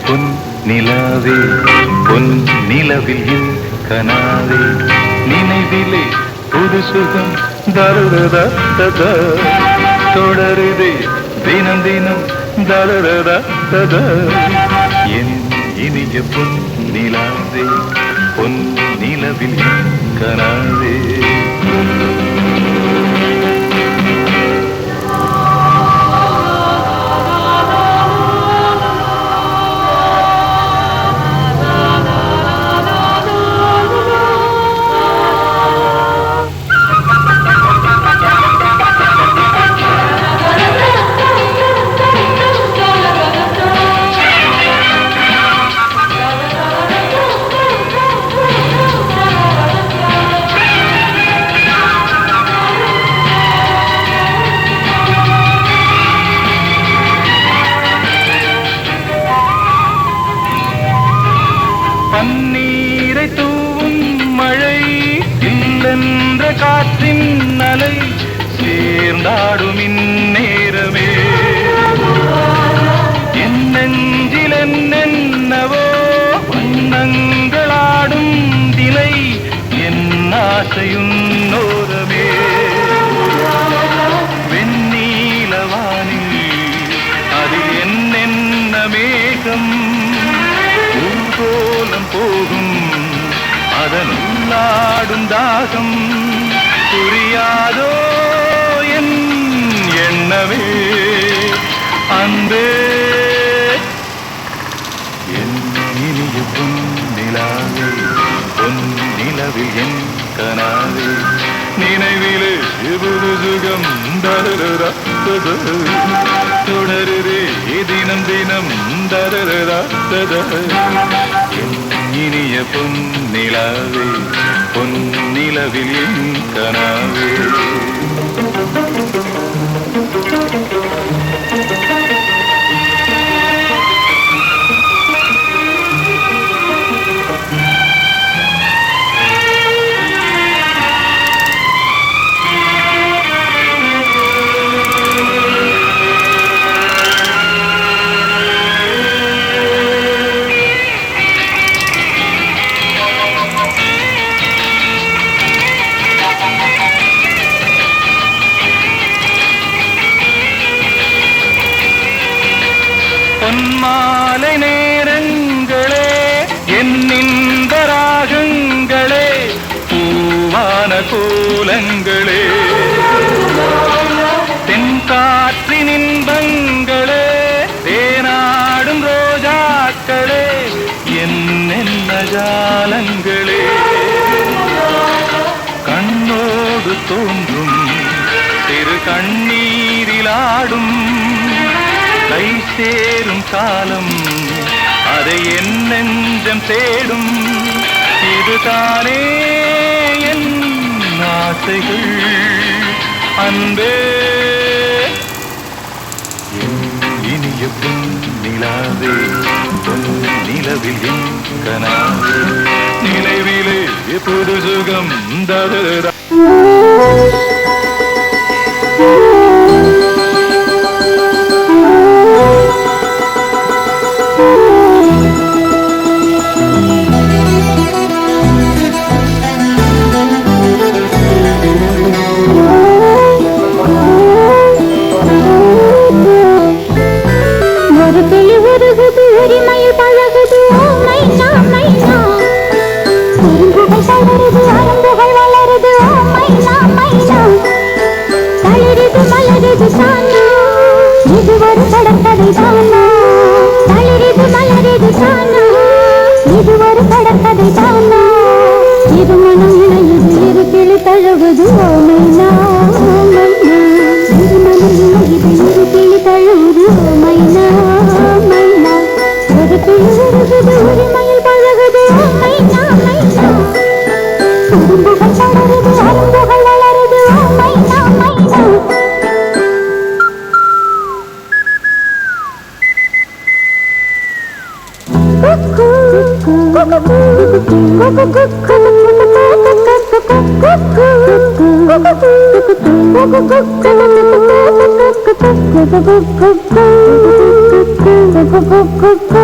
பொன் நிலாவே பொன் நிலவில் என் கனாவே நினைவிலே புது சுகம் தருதா ததா தொடருதே தினம் தினம் தருதா ததா என் இனிய பொன் நிலாவே பொன் நிலவில் என் கனாவே பன்னீரை தூவும் மழை இல்லென்ற காற்றின் அலை சேர்ந்தாடும் இந்நேரமே என் நெஞ்சில் என்னென்னவோ வண்ணங்களாடும் திலை என் ஆசையும் நோரமே வெண்ணீலவானில் அதில் என்னென்ன மேகம் கோலம் போகும் அதனுள்ளாடும் தாகம் புரியாதோ என் எண்ணமே அன்பே என் இனிய பொன் நிலாவே பொன் நிலவில் என் கனாவே நினைவிலே புது சுகம் தருதா தொடருதே தினம் தினம் தருதா இனிய பொன் நிலாவே பொன் நிலவில் என் கனாவே பொன்மாலை நேரங்களே என்னிந்த ராகங்களே பூவான கோலங்களே தென்காற்றின் இன்பங்களே தேனாடும் ரோஜாக்களே என்னென்ன ஜாலங்களே கண்ணோடு தோன்றும் திரு கண்ணீரிலாடும் கை சேரும் காலம் அதை என் நெஞ்சம் தேடும் இதுதானே என் ஆசைகள் அன்பே என் இனிய பொன் நிலாவே பொன் நிலவில் என் கனாவே நினைவிலே புது சுகம் தருதா உரிமையில் பழகுது மைனா மைனா குறும்புகள் தளருது அரும்புகள் வளருது மைனா மைனா தளிருது மலருது தானா இது ஒரு கடற்கதை தானா தளிருது மலருது தானா இது ஒரு கடற்கதை தானா இது மனம் இணையுது இரு கிளி தழுவுது மைனா மைனா இது மனம் இணையுது இரு கிளி தழுவுது மைனா மைனா உரிமையில் பழகுது மைனா மைனா குறும்புகள் தளருது அரும்புகள் வளருது மைனா மைனா குக்கு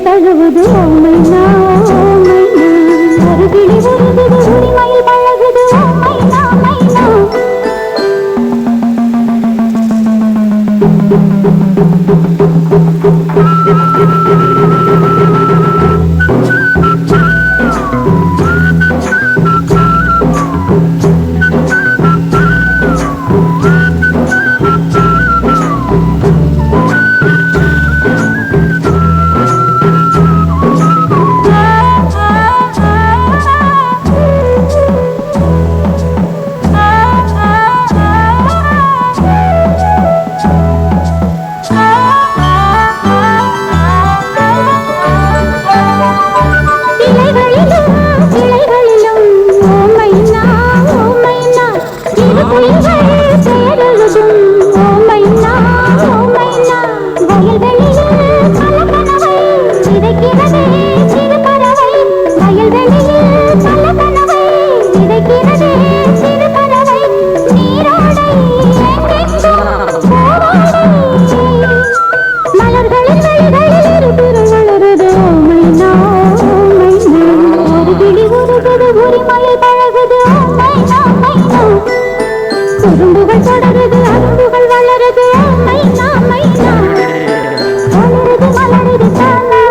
தழுவது மைனா மைனா ஒரு கிளி உருகுது உரிமையில் பழகுது மைனா மைனா குறும்புகள் தொடருது அரும்புகள் வளருது மைனா மைனா வளருது மலருது தானா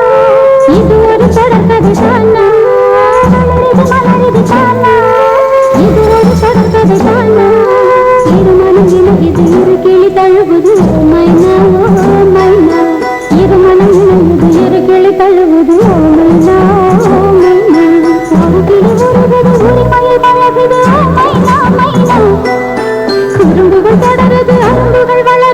இது ஒரு தொடர்கதை தானா வளருது மலருது தானா இது ஒரு தொடர்கதை தானா இரு மனம் இணையுது இரு கிளி தழுவுது மைனா ஓ மைனா இரு மனம் இணையுது இரு கிளி தழுவுது மைனா ஓ மைனா ஒரு கிளி உருகுது உரிமையில் பழகுது மைனா மைனா குறும்புகள் தொடருது அரும்புகள் வளருது